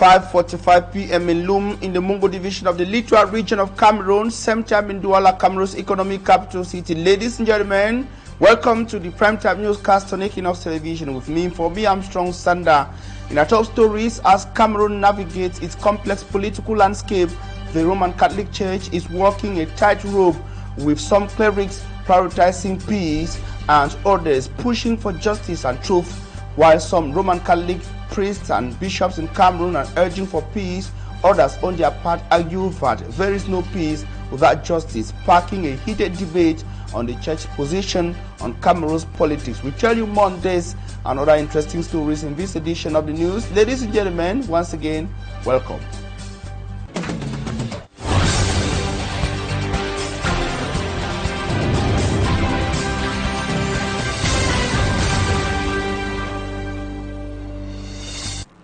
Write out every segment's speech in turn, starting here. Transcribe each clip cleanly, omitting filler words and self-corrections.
5:45 p.m. in Loum in the Mungo division of the Littoral region of Cameroon, same time in Douala, Cameroon's economic capital city. Ladies and gentlemen, welcome to the primetime newscast on Equinoxe television with me, Armstrong Sanda. In our top stories, as Cameroon navigates its complex political landscape, the Roman Catholic Church is walking a tightrope, with some clerics prioritizing peace and others pushing for justice and truth, while some Roman Catholic priests and bishops in Cameroon are urging for peace. Others on their part argue that there is no peace without justice, sparking a heated debate on the church's position on Cameroon's politics. We tell you more on this and other interesting stories in this edition of the news. Ladies and gentlemen, once again, welcome.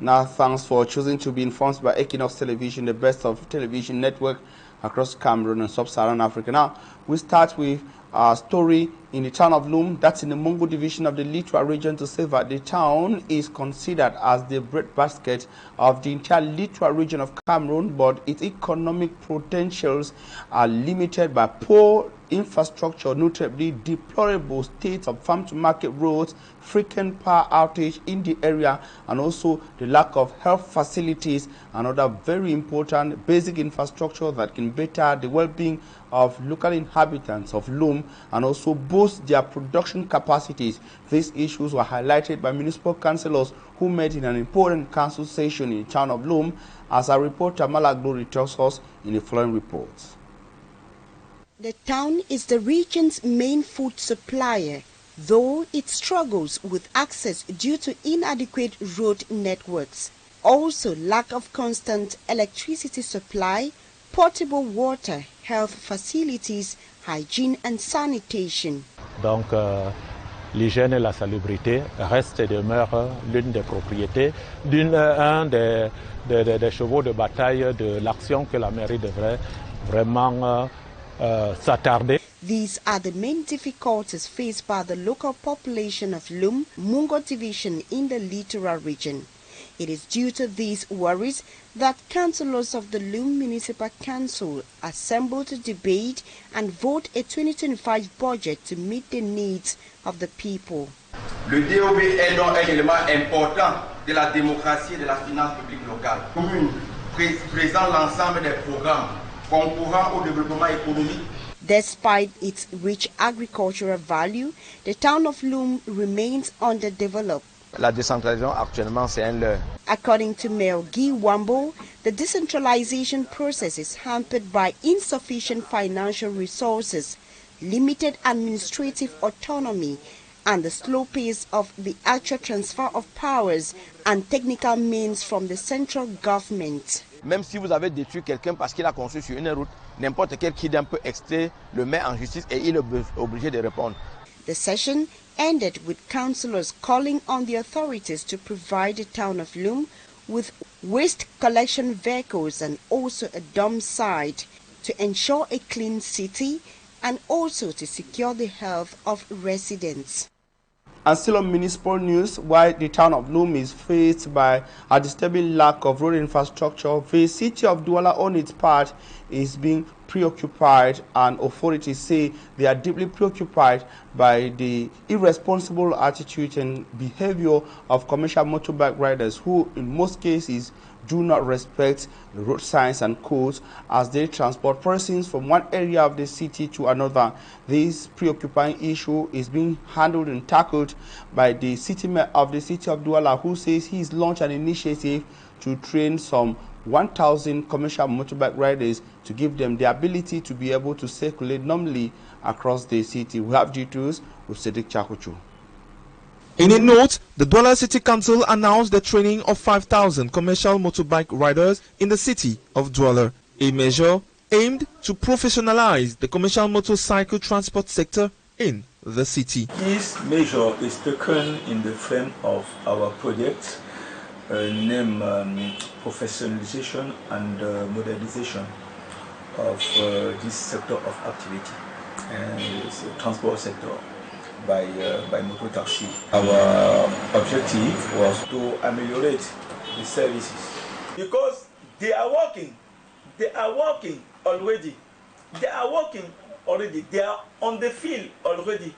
Now, thanks for choosing to be informed by Equinoxe Television, the best of television network across Cameroon and sub-Saharan Africa. Now, we start with a story in the town of Loum, that's in the Mungo division of the Littoral region, to say that the town is considered as the breadbasket of the entire Littoral region of Cameroon, but its economic potentials are limited by poor infrastructure, notably deplorable state of farm-to-market roads, frequent power outage in the area, and also the lack of health facilities and other very important basic infrastructure that can better the well-being of local inhabitants of Loum and also boost their production capacities. These issues were highlighted by municipal councillors who met in an important council session in the town of Loum, as our reporter Malaglo tells us in the following reports. The town is the region's main food supplier, though it struggles with access due to inadequate road networks. Also, lack of constant electricity supply, potable water, health facilities, hygiene and sanitation. Donc, l'hygiène et la salubrité restent et demeurent l'une des propriétés, un des chevaux de bataille de l'action que la mairie devrait vraiment s'attarder. These are the main difficulties faced by the local population of Loum, Mungo division in the Littoral region. It is due to these worries that councillors of the Loum Municipal Council assembled to debate and vote a 2025 budget to meet the needs of the people. Le DOB est donc un élément important de la démocratie et de la finance publique locale. Commune présente l'ensemble des programmes concourant au développement économique. Despite its rich agricultural value, the town of Loum remains underdeveloped. La décentralisation actuellement c'est un leurre. According to Mayor Guy Wambo, the decentralization process is hampered by insufficient financial resources, limited administrative autonomy, and the slow pace of the actual transfer of powers and technical means from the central government. Même si vous avez détruit quelqu'un parce qu'il a construit sur une route, n'importe quel kidam peut extraire le maire en justice et il est obligé de répondre. The session ended with councillors calling on the authorities to provide the town of Loum with waste collection vehicles and also a dump site to ensure a clean city and also to secure the health of residents. And still on municipal news, while the town of Loum is faced by a disturbing lack of road infrastructure, the city of Douala on its part is being preoccupied, and authorities say they are deeply preoccupied by the irresponsible attitude and behavior of commercial motorbike riders who in most cases do not respect the road signs and codes as they transport persons from one area of the city to another. This preoccupying issue is being handled and tackled by the city mayor of the city of Douala, who says he's launched an initiative to train some 1,000 commercial motorbike riders to give them the ability to be able to circulate normally across the city. We have details with Cedric Chakuchu. In a note, the Douala City Council announced the training of 5,000 commercial motorbike riders in the city of Douala, a measure aimed to professionalize the commercial motorcycle transport sector in the city. This measure is taken in the frame of our project named Professionalization and Modernization of this sector of activity, and it's the transport sector by motor taxi. Our objective was to ameliorate the services Because they are working already. They are working already. They are on the field already.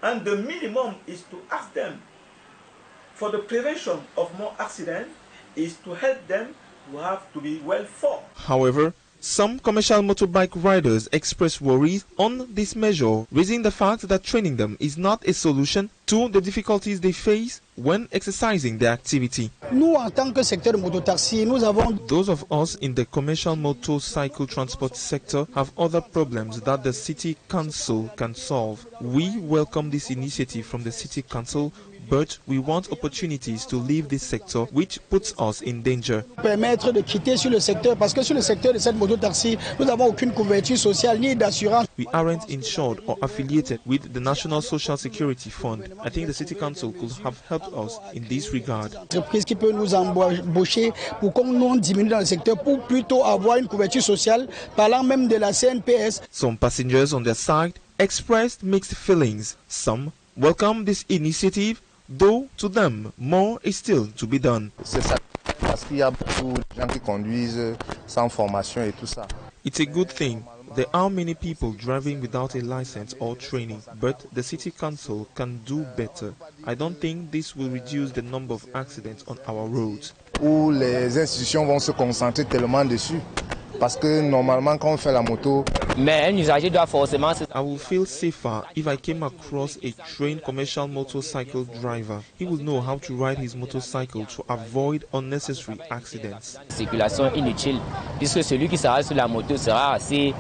And the minimum is to ask them for the prevention of more accidents is to help them who have to be well formed. However, some commercial motorbike riders express worries on this measure, raising the fact that training them is not a solution to the difficulties they face when exercising their activity. Nous, en tant que secteur de mototaxi, nous avons... Those of us in the commercial motorcycle transport sector have other problems that the City Council can solve. We welcome this initiative from the City Council, but we want opportunities to leave this sector, which puts us in danger. Permettre de quitter sur le secteur, parce que sur le secteur de cette mototaxi, nous n'avons aucune couverture sociale ni d'assurance. We aren't insured or affiliated with the National Social Security Fund. I think the City Council could have helped us in this regard. L'entreprise qui peut nous embaucher pour qu'on nous diminue dans le secteur, pour plutôt avoir une couverture sociale, parlant même de la CNPS. Some passengers on their side expressed mixed feelings. Some welcome this initiative, though to them more is still to be done. C'est ça, parce qu'il y a beaucoup de gens qui conduisent sans formation et tout ça. It's a good thing. There are many people driving without a license or training, but the City Council can do better. I don't think this will reduce the number of accidents on our roads. Où les institutions vont se concentrer tellement dessus, parce que normalement quand on fait la moto, Mais un usager doit forcément... I will feel safer if I came across a trained commercial motorcycle driver. He will know how to ride his motorcycle to avoid unnecessary accidents. Circulation inutile, puisque celui qui sera sur la moto sera assez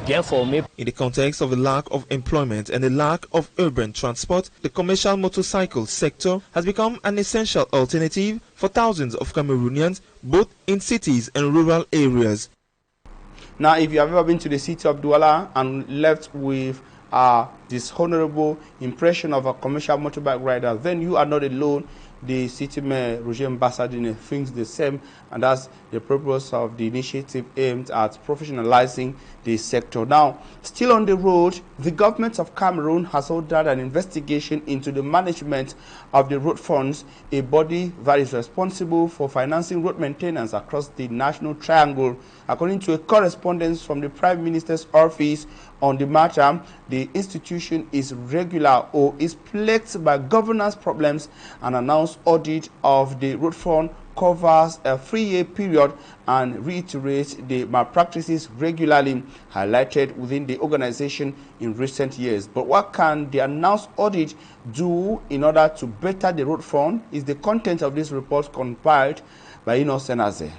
bien formé. In the context of a lack of employment and a lack of urban transport, the commercial motorcycle sector has become an essential alternative for thousands of Cameroonians, both in cities and rural areas. Now, if you have ever been to the city of Douala and left with a dishonorable impression of a commercial motorbike rider, then you are not alone. The city mayor, Roger Mbassadine, thinks the same, and that's the purpose of the initiative aimed at professionalizing the sector. Now, still on the road, the government of Cameroon has ordered an investigation into the management of the road funds, a body that is responsible for financing road maintenance across the National Triangle. According to a correspondence from the Prime Minister's office on the matter, the institution is regular or is plagued by governance problems. An announced audit of the road fund covers a 3-year period and reiterates the malpractices regularly highlighted within the organization in recent years. But what can the announced audit do in order to better the road fund is the content of this report compiled by Equinoxe.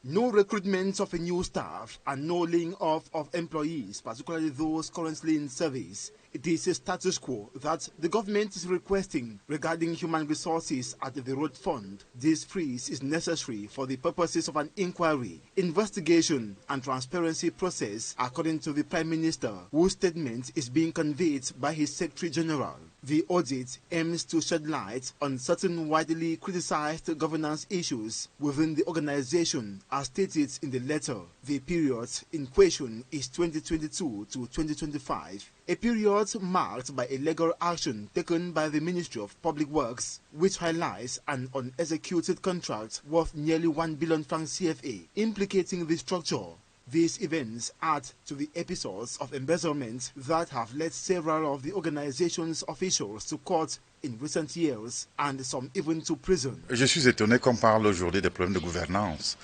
No recruitment of a new staff and no laying off of employees, particularly those currently in service. It is a status quo that the government is requesting regarding human resources at the road fund. This freeze is necessary for the purposes of an inquiry, investigation and transparency process, according to the Prime Minister, whose statement is being conveyed by his Secretary General. The audit aims to shed light on certain widely criticized governance issues within the organization, as stated in the letter. The period in question is 2022 to 2025, a period marked by a legal action taken by the Ministry of Public Works, which highlights an unexecuted contract worth nearly 1 billion francs CFA, implicating the structure. These events add to the episodes of embezzlement that have led several of the organization's officials to court in recent years, and some even to prison. Je suis étonné qu'on parle aujourd'hui des problèmes de gouvernance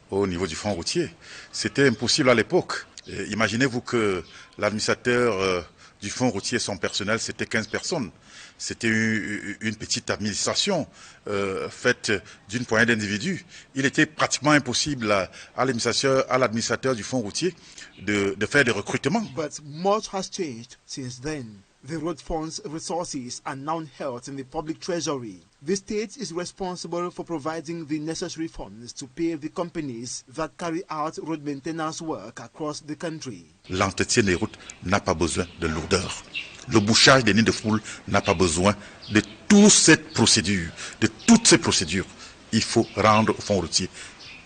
au niveau du fonds routier. C'était impossible à l'époque. Imaginez-vous que l'administrateur du fonds routier, son personnel, c'était 15 personnes. C'était une petite administration faite d'une poignée d'individus. Il était pratiquement impossible à l'administrateur du fonds routier de faire des recrutements. But much has changed since then. The road fund's resources are now held in the public treasury. The state is responsible for providing the necessary funds to pay the companies that carry out road maintenance work across the country. L'entretien des routes n'a pas besoin de lourdeur. Le bouchage des nids de foule n'a pas besoin de toute cette procédure. Il faut rendre au fonds routier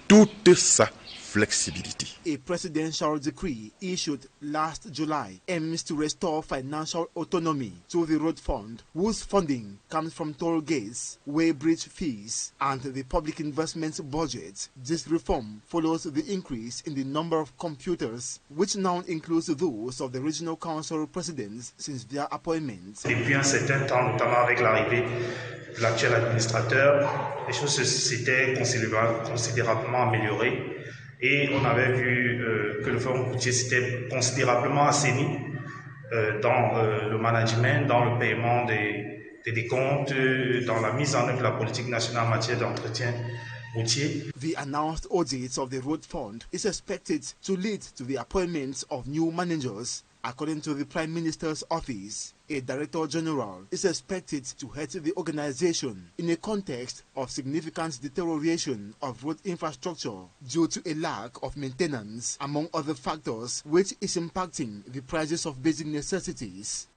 toute sa flexibilité. A presidential decree issued last July aims to restore financial autonomy to the road fund, whose funding comes from toll gates, weighbridge fees, and the public investments budget. This reform follows the increase in the number of computers, which now includes those of the regional council presidents since their appointment. Depuis un certain temps, notamment avec l'arrivée de l'actuel administrateur, les choses s'étaient considérablement améliorées et on avait vu que le fonds routier s'était considérablement assaini dans le management, dans le paiement des décomptes, dans la mise en œuvre de la politique nationale en matière d'entretien routier. The announced audit of the road fund is expected to lead to the appointment of new managers. According to the Prime Minister's office, a Director General is expected to head the organization in a context of significant deterioration of road infrastructure due to a lack of maintenance, among other factors, which is impacting the prices of basic necessities.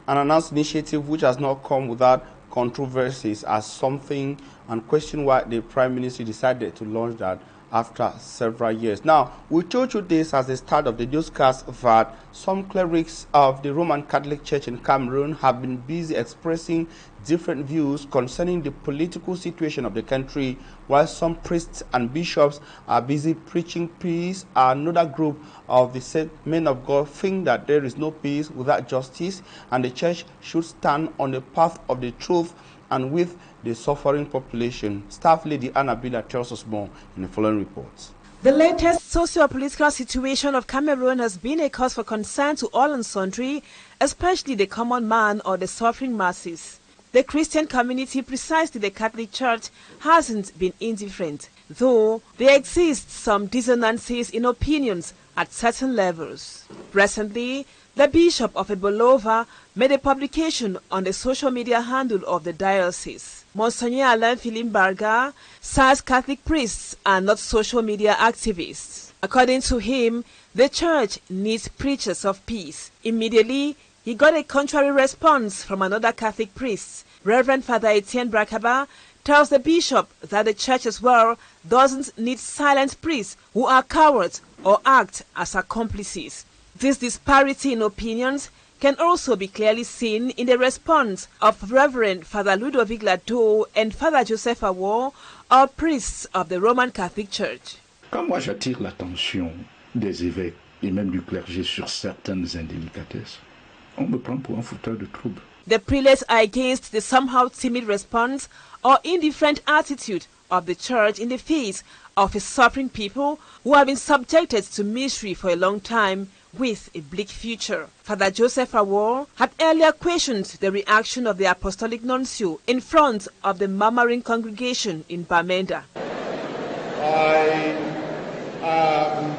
An announced initiative which has not come without controversies as something and question why the Prime Minister decided to launch that after several years. Now, we told you this as the start of the newscast that some clerics of the Roman Catholic Church in Cameroon have been busy expressing different views concerning the political situation of the country, while some priests and bishops are busy preaching peace. Another group of the men of God think that there is no peace without justice, and the church should stand on the path of the truth and with the suffering population. Staff Lady Annabella tells us more in the following reports. The latest socio-political situation of Cameroon has been a cause for concern to all and sundry, especially the common man or the suffering masses. The Christian community, precisely the Catholic Church, hasn't been indifferent, though there exist some dissonances in opinions at certain levels. Recently, the Bishop of Ebolova made a publication on the social media handle of the diocese. Monseigneur Alain Philippe Barga says Catholic priests are not social media activists. According to him, the church needs preachers of peace. Immediately, he got a contrary response from another Catholic priest. Reverend Father Etienne Brakaba tells the bishop that the church as well doesn't need silent priests who are cowards or act as accomplices. This disparity in opinions can also be clearly seen in the response of Reverend Father Ludovic Lado and Father Joseph Awo, all priests of the Roman Catholic Church. Quand moi j'attire l'attention des évêques et même du clergé sur certaines indélicatesses, on me prend pour un fouteur de troubles. The prelates are against the somehow timid response or indifferent attitude of the church in the face of a suffering people who have been subjected to misery for a long time with a bleak future. Father Joseph Awor had earlier questioned the reaction of the Apostolic Nuncio in front of the murmuring congregation in Bamenda. I am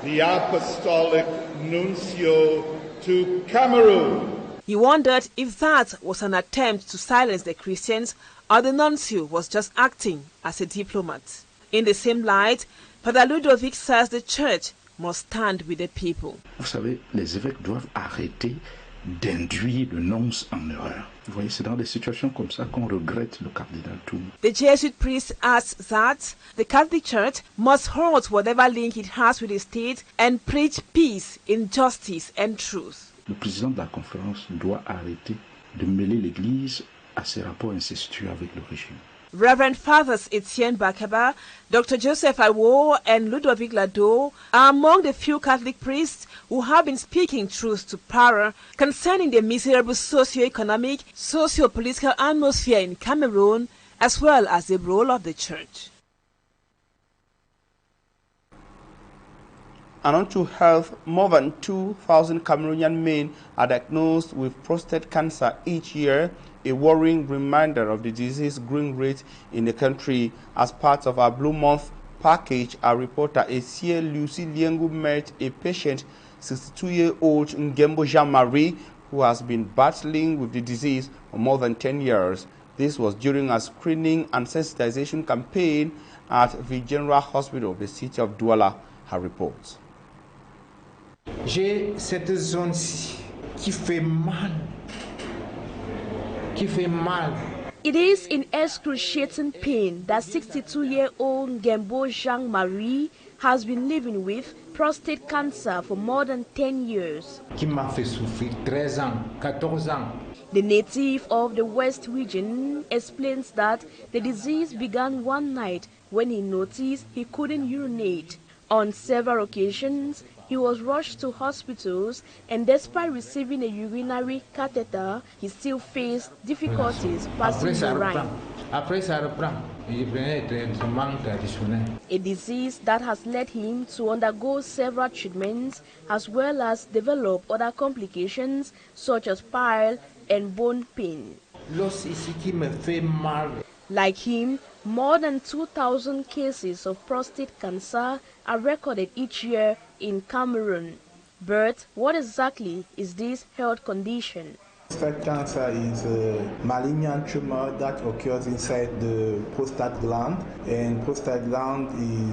the Apostolic Nuncio to Cameroon. He wondered if that was an attempt to silence the Christians or the nuncio was just acting as a diplomat. In the same light, Father Ludovic says the church must stand with the people. Vous savez, les évêques doivent arrêter d'induire le nonce en erreur. Vous voyez, c'est dans des situations comme ça qu'on regrette le cardinal Toum. The Jesuit priest asks that the Catholic Church must halt whatever link it has with the state and preach peace, injustice and truth. Le président de la conférence doit arrêter de mêler l'Église à ses rapports incestueux avec le régime. Reverend Fathers Etienne Bakaba, Dr. Joseph Awo and Ludovic Lado are among the few Catholic priests who have been speaking truth to power concerning the miserable socio-economic, socio-political atmosphere in Cameroon, as well as the role of the church. And on to health, more than 2,000 Cameroonian men are diagnosed with prostate cancer each year, a worrying reminder of the disease growing rate in the country. As part of our Blue Month package, our reporter Esie Lucy Liengu met a patient, 62-year-old Ngembo Jean-Marie, who has been battling with the disease for more than 10 years. This was during a screening and sensitization campaign at the General Hospital of the city of Douala. Her reports. J'ai cette zone-ci qui fait mal. It is in excruciating pain that 62-year-old Gembo Jean-Marie has been living with prostate cancer for more than 10 years. Qui m'a fait souffrir 13 ans, 14 ans. The native of the West region explains that the disease began one night when he noticed he couldn't urinate. On several occasions, he was rushed to hospitals, and despite receiving a urinary catheter, he still faced difficulties passing the urine. A disease that has led him to undergo several treatments as well as develop other complications such as pile and bone pain. Like him, more than 2,000 cases of prostate cancer are recorded each year in Cameroon. But what exactly is this health condition? Prostate cancer is a malignant tumor that occurs inside the prostate gland, and prostate gland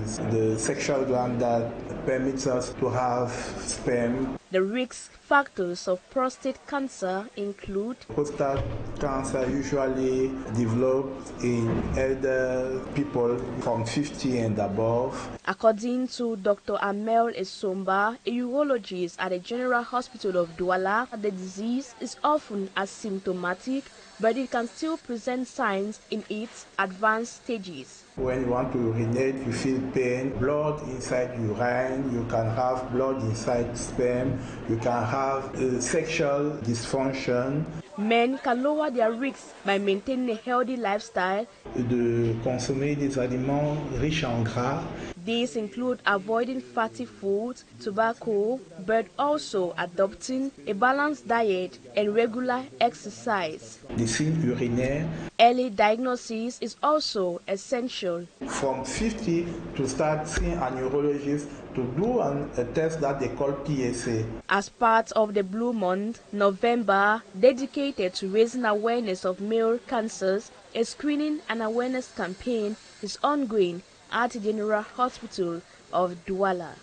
is the sexual gland that permits us to have sperm. The risk factors of prostate cancer include prostate cancer usually develops in elder people from 50 and above. According to Dr. Amel Esomba, a urologist at the General Hospital of Douala, the disease is often asymptomatic, but it can still present signs in its advanced stages. When you want to urinate, you feel pain, blood inside urine, you can have blood inside sperm, you can have sexual dysfunction. Men can lower their risks by maintaining a healthy lifestyle. De consommer des aliments riches en gras. These include avoiding fatty foods, tobacco, but also adopting a balanced diet and regular exercise. Des signes urinaires. Early diagnosis is also essential. From 50 to start seeing a neurologist to do a test that they call PSA. As part of the Blue Month, November, dedicated to raising awareness of male cancers, a screening and awareness campaign is ongoing at the General Hospital of Douala.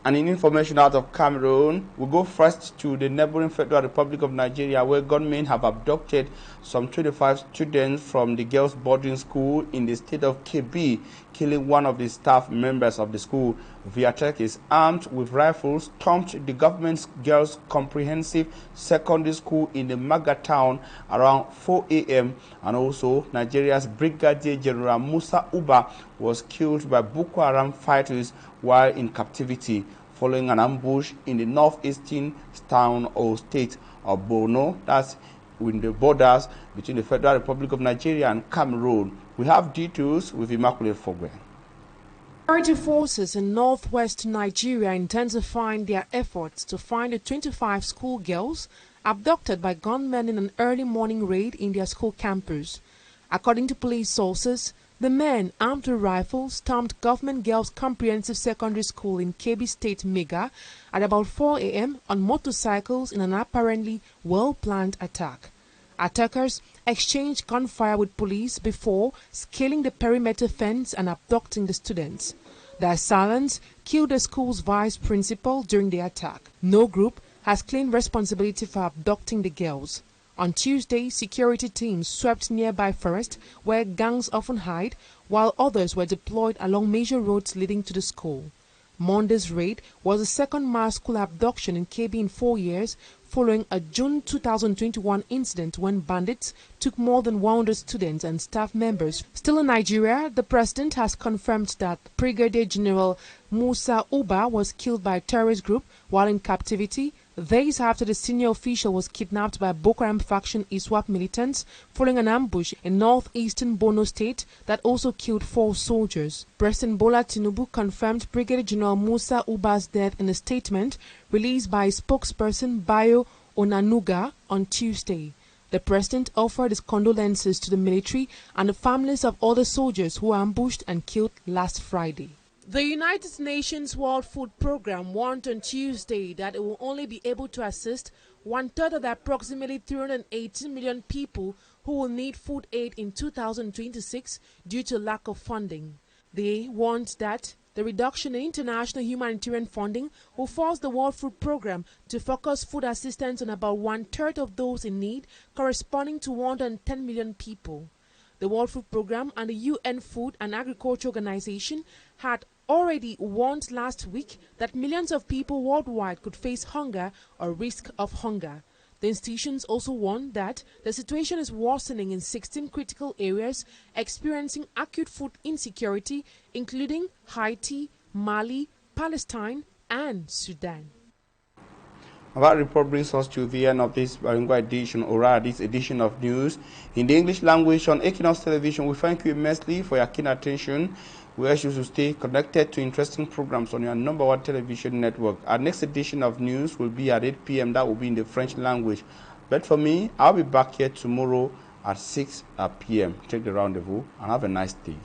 And in information out of Cameroon, we go first to the neighboring Federal Republic of Nigeria, where gunmen have abducted some 25 students from the girls' boarding school in the state of Kebbi, killing one of the staff members of the school. Viatek is armed with rifles, stormed the government's girls' comprehensive secondary school in the Maga town around 4 a.m. And also, Nigeria's Brigadier General Musa Uba was killed by Boko Haram fighters while in captivity, following an ambush in the northeastern town or state of Borno. That's in the borders between the Federal Republic of Nigeria and Cameroon. We have details with Immaculate Fogwe. Security forces in northwest Nigeria intensifying their efforts to find the 25 schoolgirls abducted by gunmen in an early morning raid in their school campus. According to police sources, the men, armed with rifles, stormed Government Girls Comprehensive Secondary School in Kebbi State, Mega, at about 4 a.m. on motorcycles in an apparently well-planned attack. Attackers exchanged gunfire with police before scaling the perimeter fence and abducting the students. Their assailants killed the school's vice principal during the attack. No group has claimed responsibility for abducting the girls. On Tuesday, security teams swept nearby forest where gangs often hide, while others were deployed along major roads leading to the school. Monday's raid was the second mass school abduction in Kebbi in 4 years, following a June 2021 incident when bandits took more than 100 students and staff members. Still in Nigeria, the president has confirmed that Brigadier General Musa Uba was killed by a terrorist group while in captivity, days after the senior official was kidnapped by Boko Haram faction ISWAP militants following an ambush in northeastern Borno state that also killed 4 soldiers. President Bola Tinubu confirmed Brigadier General Musa Uba's death in a statement released by his spokesperson Bayo Onanuga on Tuesday. The president offered his condolences to the military and the families of other soldiers who were ambushed and killed last Friday. The United Nations World Food Programme warned on Tuesday that it will only be able to assist 1/3 of the approximately 318 million people who will need food aid in 2026 due to lack of funding. They warned that The reduction in international humanitarian funding will force the World Food Programme to focus food assistance on about 1/3 of those in need, corresponding to 110 million people. The World Food Programme and the UN Food and Agriculture Organization had already warned last week that millions of people worldwide could face hunger or risk of hunger. The institutions also warned that the situation is worsening in 16 critical areas experiencing acute food insecurity, including Haiti, Mali, Palestine, and Sudan. That report brings us to the end of this bilingual edition, or rather this edition of news in the English language on Equinoxe Television. We thank you immensely for your keen attention. We urge you to stay connected to interesting programs on your #1 television network. Our next edition of news will be at 8 p.m. That will be in the French language. But for me, I'll be back here tomorrow at 6 p.m. Take the rendezvous and have a nice day.